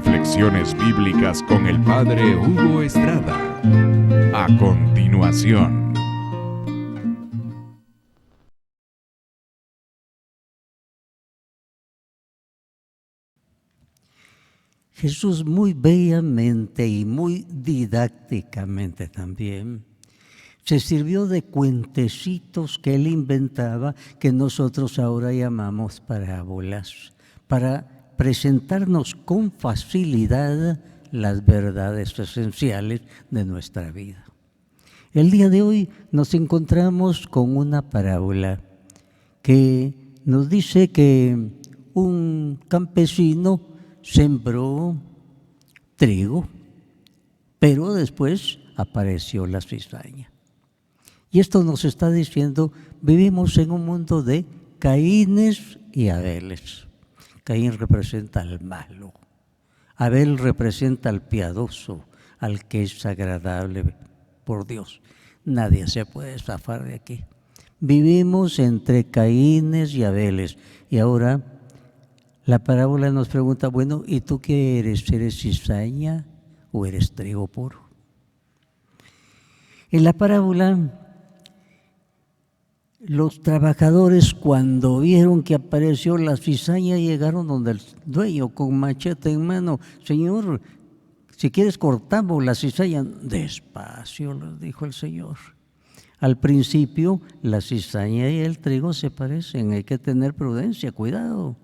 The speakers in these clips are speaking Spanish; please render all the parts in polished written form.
Reflexiones bíblicas con el Padre Hugo Estrada. A continuación. Jesús muy bellamente y muy didácticamente también se sirvió de cuentecitos que él inventaba, que nosotros ahora llamamos parábolas, para presentarnos con facilidad las verdades esenciales de nuestra vida. El día de hoy nos encontramos con una parábola que nos dice que un campesino sembró trigo, pero después apareció la cizaña. Y esto nos está diciendo, vivimos en un mundo de Caínes y Abeles. Caín representa al malo, Abel representa al piadoso, al que es agradable por Dios. Nadie se puede zafar de aquí. Vivimos entre Caínes y Abeles. Y ahora la parábola nos pregunta, bueno, ¿y tú qué eres? ¿Eres cizaña o eres trigo puro? En la parábola, los trabajadores, cuando vieron que apareció la cizaña, llegaron donde el dueño con machete en mano. Señor, si quieres cortamos la cizaña. Despacio, les dijo el Señor. Al principio, la cizaña y el trigo se parecen, hay que tener prudencia, cuidado.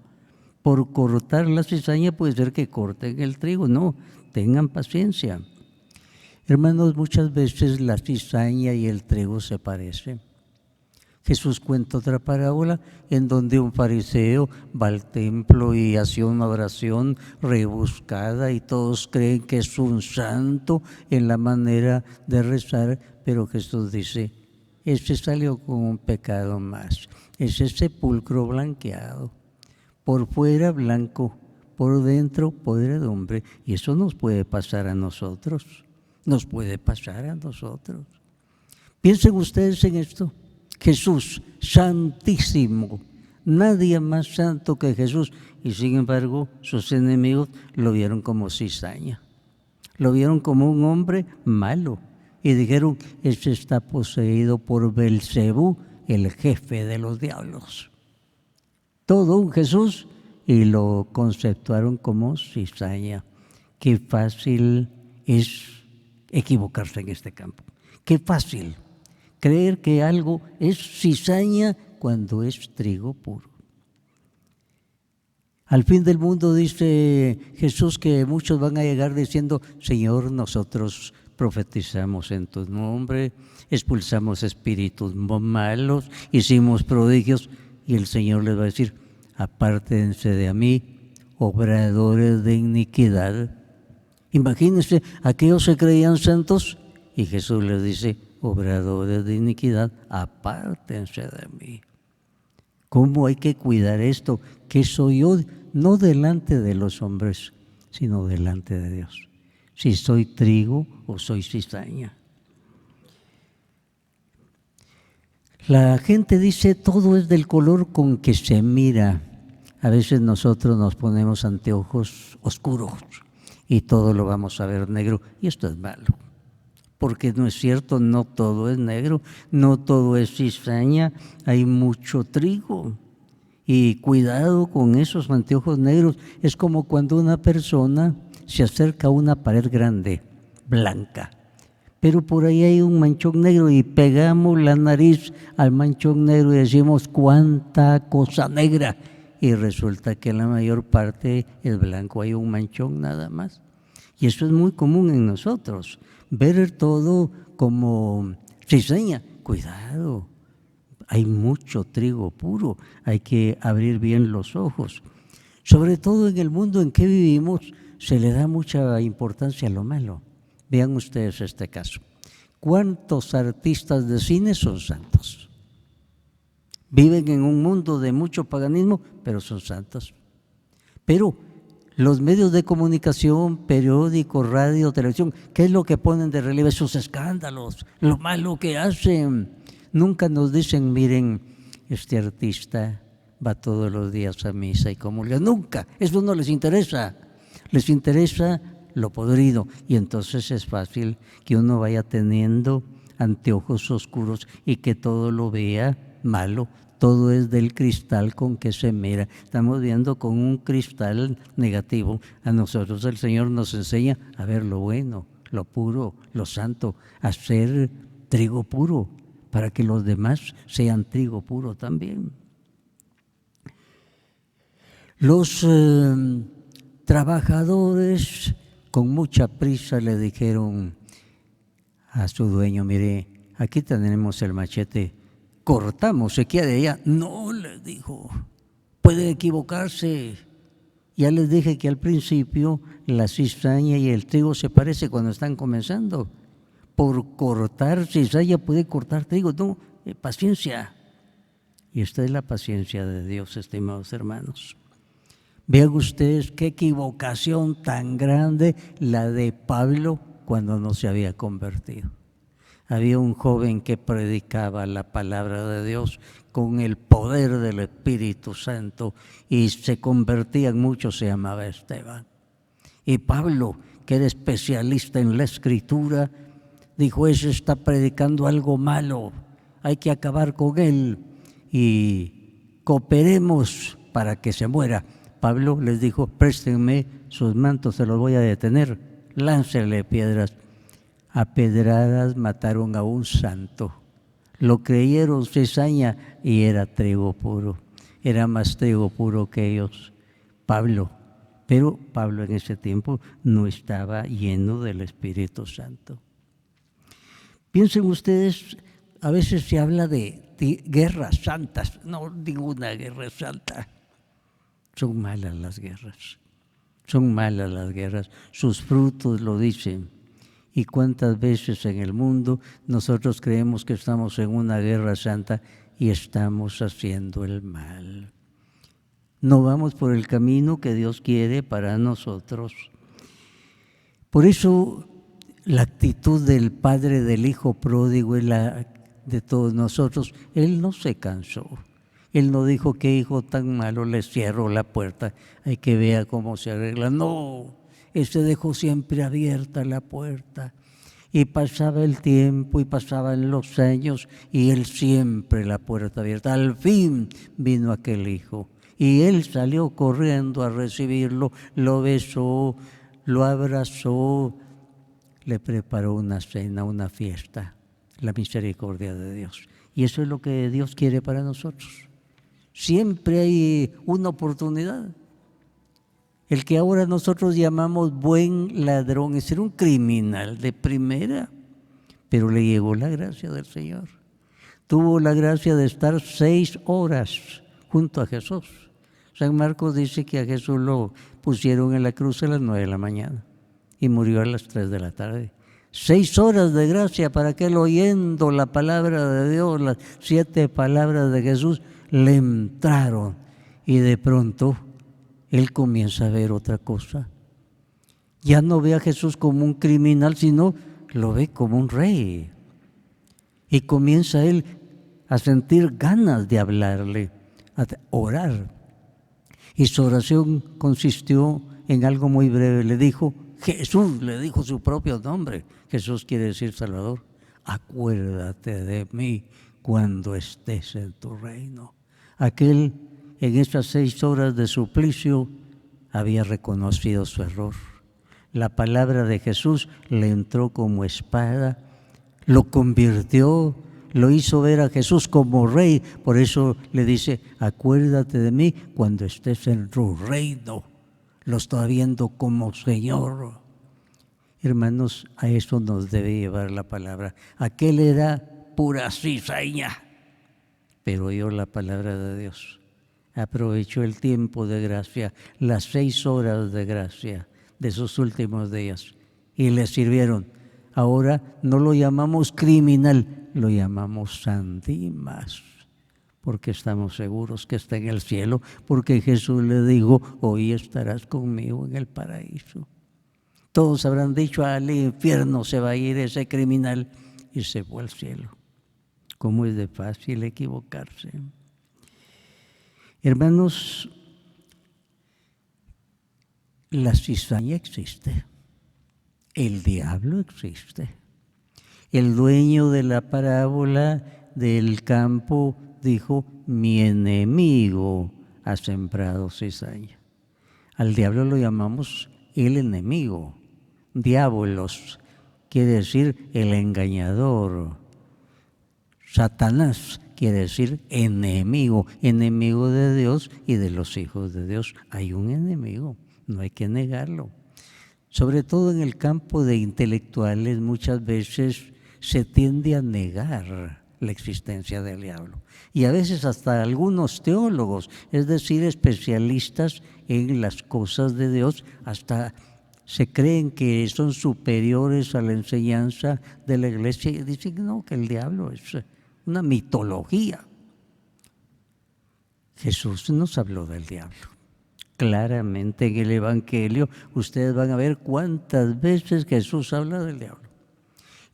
Por cortar la cizaña puede ser que corten el trigo, no, tengan paciencia. Hermanos, muchas veces la cizaña y el trigo se parecen. Jesús cuenta otra parábola en donde un fariseo va al templo y hace una oración rebuscada y todos creen que es un santo en la manera de rezar, pero Jesús dice, ese salió con un pecado más, ese sepulcro blanqueado, por fuera blanco, por dentro podredumbre, y eso nos puede pasar a nosotros, nos puede pasar a nosotros. Piensen ustedes en esto. Jesús, santísimo, nadie más santo que Jesús, y sin embargo sus enemigos lo vieron como cizaña, lo vieron como un hombre malo, y dijeron, este está poseído por Belcebú, el jefe de los diablos. Todo un Jesús, y lo conceptuaron como cizaña. Qué fácil es equivocarse en este campo, qué fácil creer que algo es cizaña cuando es trigo puro. Al fin del mundo dice Jesús que muchos van a llegar diciendo, Señor, nosotros profetizamos en tu nombre, expulsamos espíritus malos, hicimos prodigios, y el Señor les va a decir, apártense de mí, obradores de iniquidad. Imagínense, aquellos se creían santos y Jesús les dice, obradores de iniquidad, apártense de mí. ¿Cómo hay que cuidar esto? Que soy yo, no delante de los hombres, sino delante de Dios. Si soy trigo o soy cizaña. La gente dice, todo es del color con que se mira. A veces nosotros nos ponemos anteojos oscuros y todo lo vamos a ver negro, y esto es malo. Porque no es cierto, no todo es negro, no todo es cizaña, hay mucho trigo. Y cuidado con esos anteojos negros, es como cuando una persona se acerca a una pared grande, blanca, pero por ahí hay un manchón negro y pegamos la nariz al manchón negro y decimos, ¡cuánta cosa negra! Y resulta que la mayor parte es blanco, hay un manchón nada más. Y eso es muy común en nosotros. Ver todo como cizaña, cuidado, hay mucho trigo puro, hay que abrir bien los ojos. Sobre todo en el mundo en que vivimos, se le da mucha importancia a lo malo. Vean ustedes este caso. ¿Cuántos artistas de cine son santos? Viven en un mundo de mucho paganismo, pero son santos. Pero los medios de comunicación, periódicos, radio, televisión, ¿qué es lo que ponen de relieve? Sus escándalos, lo malo que hacen. Nunca nos dicen, miren, este artista va todos los días a misa y comulga. Nunca, eso no les interesa. Les interesa lo podrido y entonces es fácil que uno vaya teniendo anteojos oscuros y que todo lo vea malo. Todo es del cristal con que se mira. Estamos viendo con un cristal negativo. A nosotros el Señor nos enseña a ver lo bueno, lo puro, lo santo, a ser trigo puro, para que los demás sean trigo puro también. Los trabajadores con mucha prisa le dijeron a su dueño: mire, aquí tenemos el machete, cortamos, se queda allá. No, le dijo, puede equivocarse. Ya les dije que al principio la cizaña y el trigo se parecen cuando están comenzando. Por cortar cizaña puede cortar trigo. No, paciencia. Y esta es la paciencia de Dios, estimados hermanos. Vean ustedes qué equivocación tan grande la de Pablo cuando no se había convertido. Había un joven que predicaba la palabra de Dios con el poder del Espíritu Santo y se convertían muchos, se llamaba Esteban. Y Pablo, que era especialista en la Escritura, dijo: ese está predicando algo malo, hay que acabar con él y cooperemos para que se muera. Pablo les dijo: préstenme sus mantos, se los voy a detener, láncenle piedras. A pedradas mataron a un santo. Lo creyeron cizaña y era trigo puro. Era más trigo puro que ellos, Pablo. Pero Pablo en ese tiempo no estaba lleno del Espíritu Santo. Piensen ustedes, a veces se habla de guerras santas. No, ninguna guerra es santa. Son malas las guerras. Son malas las guerras. Sus frutos lo dicen. Y cuántas veces en el mundo nosotros creemos que estamos en una guerra santa y estamos haciendo el mal. No vamos por el camino que Dios quiere para nosotros. Por eso la actitud del padre del hijo pródigo es la de todos nosotros. Él no se cansó. Él no dijo: qué hijo tan malo, le cierro la puerta, hay que ver cómo se arregla. No, él se dejó siempre abierta la puerta. Y pasaba el tiempo y pasaban los años y él siempre la puerta abierta. Al fin vino aquel hijo y él salió corriendo a recibirlo, lo besó, lo abrazó, le preparó una cena, una fiesta, la misericordia de Dios. Y eso es lo que Dios quiere para nosotros. Siempre hay una oportunidad. El que ahora nosotros llamamos buen ladrón es ser un criminal de primera, pero le llegó la gracia del Señor. Tuvo la gracia de estar 6 horas junto a Jesús. San Marcos dice que a Jesús lo pusieron en la cruz a las 9 de la mañana y murió a las 3 de la tarde. 6 horas de gracia para que él, oyendo la palabra de Dios, las 7 palabras de Jesús, le entraron y de pronto él comienza a ver otra cosa. Ya no ve a Jesús como un criminal, sino lo ve como un rey. Y comienza él a sentir ganas de hablarle, a orar. Y su oración consistió en algo muy breve. Le dijo, Jesús, le dijo su propio nombre. Jesús quiere decir Salvador. Acuérdate de mí cuando estés en tu reino. Aquel, en esas 6 horas de suplicio, había reconocido su error. La palabra de Jesús le entró como espada, lo convirtió, lo hizo ver a Jesús como rey. Por eso le dice, acuérdate de mí cuando estés en tu reino. Lo está viendo como Señor. Hermanos, a eso nos debe llevar la palabra. Aquel era pura cizaña, pero oyó la palabra de Dios. Aprovechó el tiempo de gracia, las 6 horas de gracia de sus últimos días, y le sirvieron. Ahora no lo llamamos criminal, lo llamamos Sandimas, porque estamos seguros que está en el cielo, porque Jesús le dijo, hoy estarás conmigo en el paraíso. Todos habrán dicho, al infierno se va a ir ese criminal, y se fue al cielo. ¿Cómo es de fácil equivocarse? Hermanos, La cizaña existe, el diablo existe. El dueño de la parábola del campo dijo, mi enemigo ha sembrado cizaña. Al diablo lo llamamos el enemigo, diabolos, quiere decir el engañador. Satanás quiere decir enemigo, enemigo de Dios y de los hijos de Dios. Hay un enemigo, no hay que negarlo. Sobre todo en el campo de intelectuales muchas veces se tiende a negar la existencia del diablo. Y a veces hasta algunos teólogos, es decir, especialistas en las cosas de Dios, hasta se creen que son superiores a la enseñanza de la iglesia y dicen no, que el diablo es una mitología. Jesús nos habló del diablo. Claramente en el Evangelio ustedes van a ver cuántas veces Jesús habla del diablo.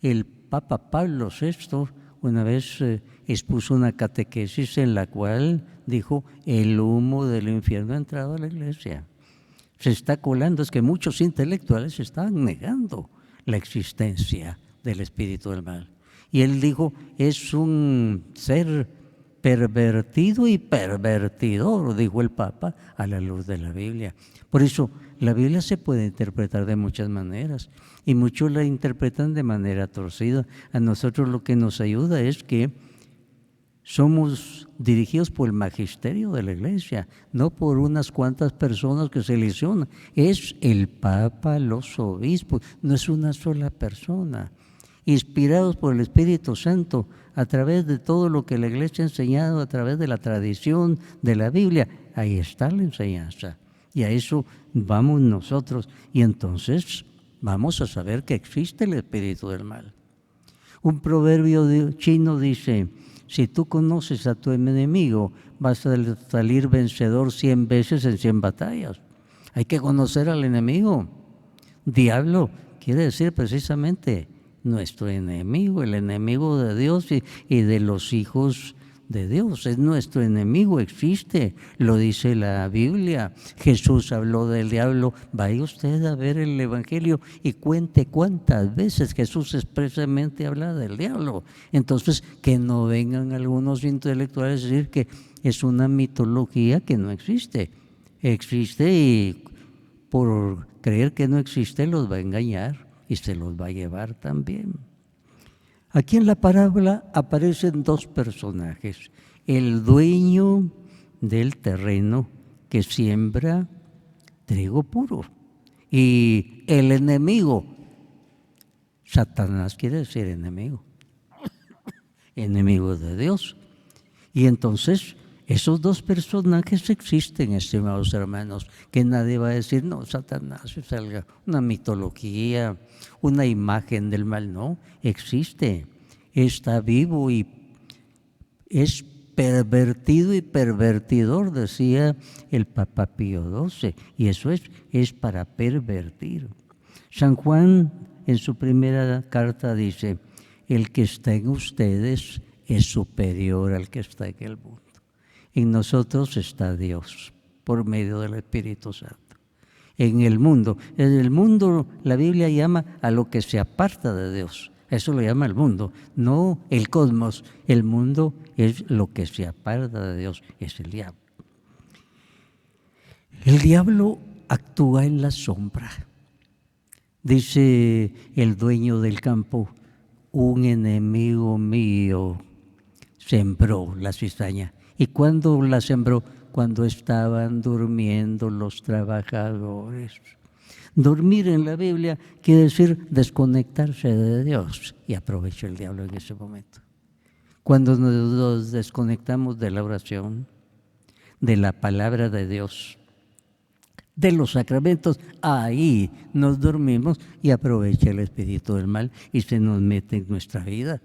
El Papa Pablo VI una vez expuso una catequesis en la cual dijo, el humo del infierno ha entrado a la iglesia. Se está colando, es que muchos intelectuales estaban negando la existencia del espíritu del mal. Y él dijo, es un ser pervertido y pervertidor, dijo el Papa, a la luz de la Biblia. Por eso, la Biblia se puede interpretar de muchas maneras y muchos la interpretan de manera torcida. A nosotros lo que nos ayuda es que somos dirigidos por el magisterio de la iglesia, no por unas cuantas personas que se eleccionan. Es el Papa, los obispos, no es una sola persona. Inspirados por el Espíritu Santo, a través de todo lo que la iglesia ha enseñado, a través de la tradición de la Biblia, ahí está la enseñanza. Y a eso vamos nosotros. Y entonces vamos a saber que existe el espíritu del mal. Un proverbio chino dice, si tú conoces a tu enemigo, vas a salir vencedor 100 veces en 100 batallas. Hay que conocer al enemigo. Diablo quiere decir precisamente nuestro enemigo, el enemigo de Dios y de los hijos de Dios. Es nuestro enemigo, existe, lo dice la Biblia. Jesús habló del diablo. Vaya usted a ver el Evangelio y cuente cuántas veces Jesús expresamente habla del diablo. Entonces, que no vengan algunos intelectuales a decir que es una mitología que no existe. Existe y por creer que no existe los va a engañar y se los va a llevar también. Aquí en la parábola aparecen dos personajes, el dueño del terreno que siembra trigo puro y el enemigo. Satanás quiere decir enemigo, enemigo de Dios. Y entonces esos dos personajes existen, estimados hermanos, que nadie va a decir, no, Satanás es algo, una mitología, una imagen del mal. No, existe, está vivo y es pervertido y pervertidor, decía el Papa Pío XII, y eso es para pervertir. San Juan en su primera carta dice, el que está en ustedes es superior al que está en el mundo. En nosotros está Dios por medio del Espíritu Santo. En el mundo la Biblia llama a lo que se aparta de Dios. Eso lo llama el mundo, no el cosmos. El mundo es lo que se aparta de Dios, es el diablo. El diablo actúa en la sombra. Dice el dueño del campo, un enemigo mío sembró la cizaña. ¿Y cuándo la sembró? Cuando estaban durmiendo los trabajadores. Dormir en la Biblia quiere decir desconectarse de Dios, y aprovecha el diablo en ese momento. Cuando nos desconectamos de la oración, de la palabra de Dios, de los sacramentos, ahí nos dormimos y aprovecha el espíritu del mal y se nos mete en nuestra vida.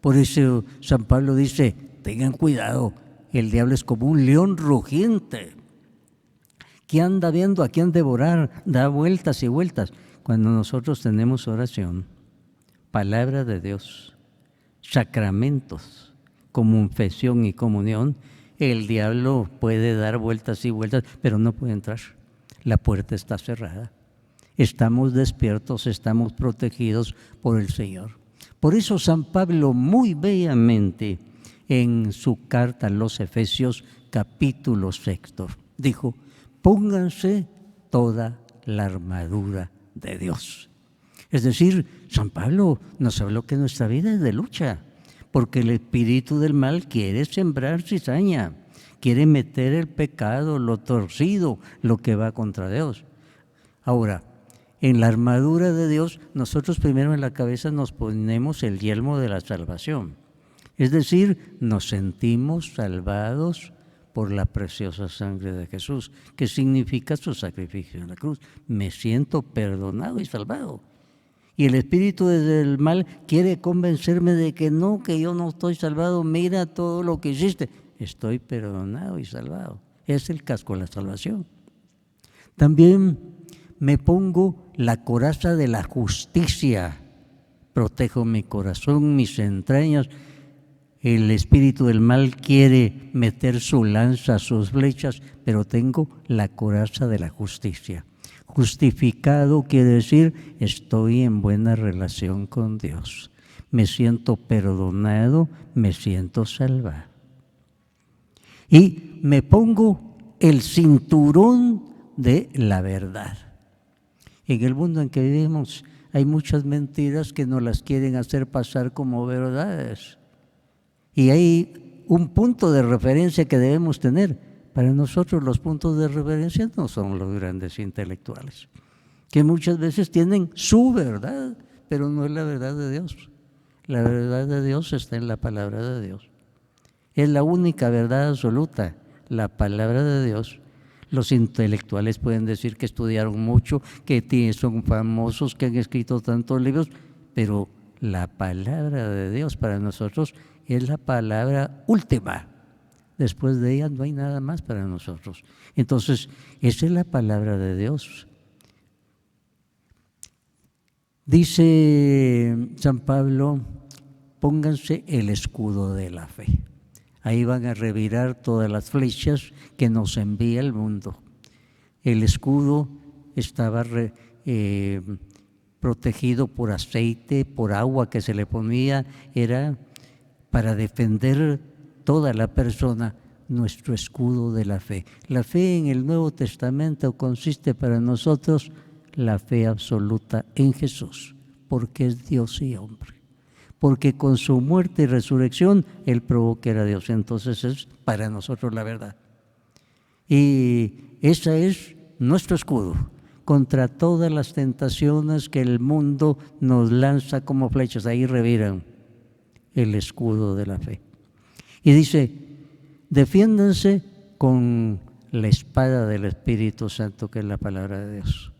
Por eso San Pablo dice, tengan cuidado, el diablo es como un león rugiente que anda viendo a quién devorar, da vueltas y vueltas. Cuando nosotros tenemos oración, palabra de Dios, sacramentos, confesión y comunión, el diablo puede dar vueltas y vueltas, pero no puede entrar. la puerta está cerrada. Estamos despiertos, estamos protegidos por el Señor. Por eso San Pablo muy bellamente en su carta a los Efesios capítulo 6 dijo: pónganse toda la armadura de Dios. Es decir, San Pablo nos habló que nuestra vida es de lucha, porque el espíritu del mal quiere sembrar cizaña, quiere meter el pecado, lo torcido, lo que va contra Dios. Ahora, en la armadura de Dios, nosotros primero en la cabeza nos ponemos el yelmo de la salvación. Es decir, nos sentimos salvados por la preciosa sangre de Jesús, que significa su sacrificio en la cruz. Me siento perdonado y salvado. Y el espíritu del mal quiere convencerme de que no, que yo no estoy salvado. Mira todo lo que hiciste. Estoy perdonado y salvado. Es el casco de la salvación. También me pongo la coraza de la justicia. Protejo mi corazón, mis entrañas. El espíritu del mal quiere meter su lanza, sus flechas, pero tengo la coraza de la justicia. Justificado quiere decir, estoy en buena relación con Dios. Me siento perdonado, me siento salvado. Y me pongo el cinturón de la verdad. En el mundo en que vivimos hay muchas mentiras que nos las quieren hacer pasar como verdades. Y hay un punto de referencia que debemos tener. Para nosotros los puntos de referencia no son los grandes intelectuales, que muchas veces tienen su verdad, pero no es la verdad de Dios. La verdad de Dios está en la palabra de Dios. Es la única verdad absoluta, la palabra de Dios. Los intelectuales pueden decir que estudiaron mucho, que son famosos, que han escrito tantos libros, pero la palabra de Dios para nosotros es la palabra última. Después de ella no hay nada más para nosotros. Entonces, esa es la palabra de Dios. Dice San Pablo, pónganse el escudo de la fe. Ahí van a revirar todas las flechas que nos envía el mundo. El escudo estaba protegido por aceite, por agua que se le ponía, era para defender toda la persona, nuestro escudo de la fe. La fe en el Nuevo Testamento consiste para nosotros la fe absoluta en Jesús, porque es Dios y hombre. Porque con su muerte y resurrección Él probó que era Dios. Entonces es para nosotros la verdad. Y ese es nuestro escudo contra todas las tentaciones que el mundo nos lanza como flechas. Ahí reviran el escudo de la fe. Y dice, defiéndanse con la espada del Espíritu Santo, que es la palabra de Dios.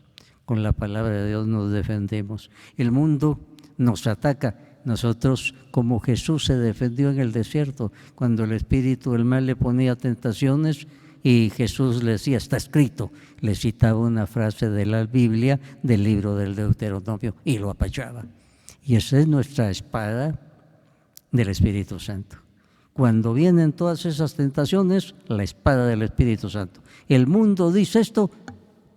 Con la palabra de Dios nos defendemos. El mundo nos ataca. Nosotros, como Jesús se defendió en el desierto, cuando el espíritu del mal le ponía tentaciones y Jesús le decía, está escrito, le citaba una frase de la Biblia, del libro del Deuteronomio, y lo apachaba. Y esa es nuestra espada del Espíritu Santo. Cuando vienen todas esas tentaciones, la espada del Espíritu Santo. El mundo dice esto,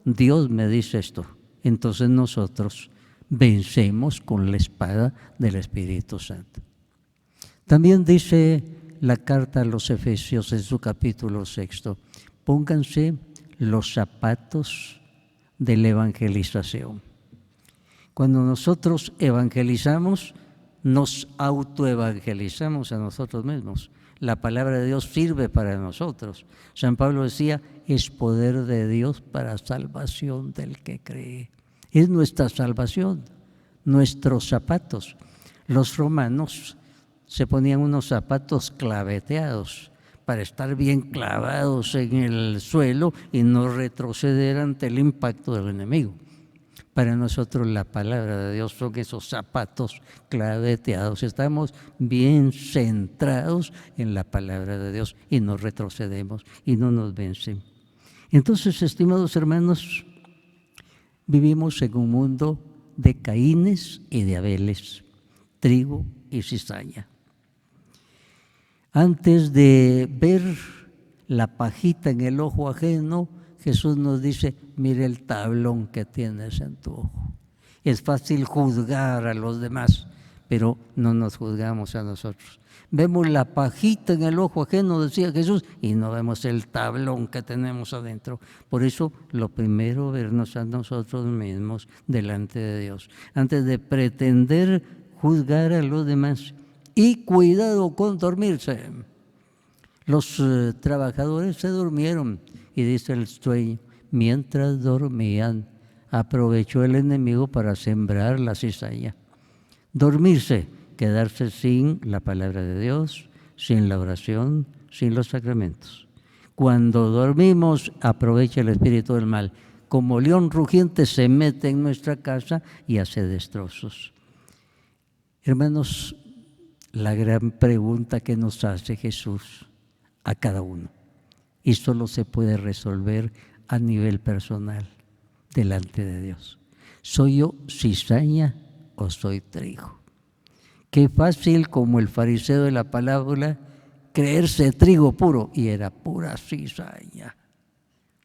Dios me dice esto. Entonces nosotros vencemos con la espada del Espíritu Santo. También dice la carta a los Efesios en su capítulo 6, pónganse los zapatos de la evangelización. Cuando nosotros evangelizamos, nos autoevangelizamos a nosotros mismos. La palabra de Dios sirve para nosotros. San Pablo decía, es poder de Dios para salvación del que cree. Es nuestra salvación, nuestros zapatos. Los romanos se ponían unos zapatos claveteados para estar bien clavados en el suelo y no retroceder ante el impacto del enemigo. Para nosotros la palabra de Dios son esos zapatos claveteados. Estamos bien centrados en la palabra de Dios y no retrocedemos y no nos vencen. Entonces, estimados hermanos, vivimos en un mundo de Caínes y de Abeles, trigo y cizaña. Antes de ver la pajita en el ojo ajeno, Jesús nos dice, mire el tablón que tienes en tu ojo. Es fácil juzgar a los demás, pero no nos juzgamos a nosotros. Vemos la pajita en el ojo ajeno, decía Jesús, y no vemos el tablón que tenemos adentro. Por eso, lo primero, vernos a nosotros mismos delante de Dios, antes de pretender juzgar a los demás. Y cuidado con dormirse. Los trabajadores se durmieron, y dice el sueño, mientras dormían, aprovechó el enemigo para sembrar la cizaña. Dormirse, quedarse sin la palabra de Dios, sin la oración, sin los sacramentos. Cuando dormimos, aprovecha el espíritu del mal. Como león rugiente se mete en nuestra casa y hace destrozos. Hermanos, la gran pregunta que nos hace Jesús a cada uno, y solo se puede resolver a nivel personal, delante de Dios. ¿Soy yo cizaña o soy trigo? Qué fácil, como el fariseo de la parábola, creerse trigo puro, y era pura cizaña.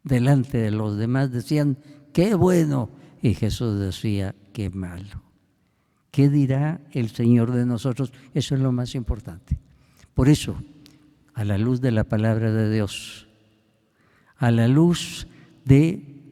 Delante de los demás decían, qué bueno, y Jesús decía, qué malo. ¿Qué dirá el Señor de nosotros? Eso es lo más importante. Por eso, a la luz de la palabra de Dios, a la luz de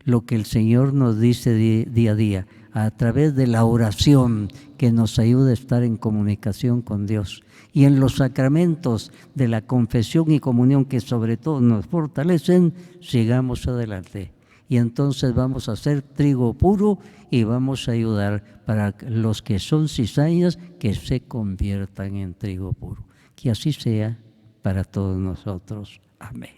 lo que el Señor nos dice día a día, a través de la oración que nos ayuda a estar en comunicación con Dios, y en los sacramentos de la confesión y comunión que sobre todo nos fortalecen, sigamos adelante. Y entonces vamos a ser trigo puro y vamos a ayudar para los que son cizañas que se conviertan en trigo puro. Que así sea para todos nosotros. Amén.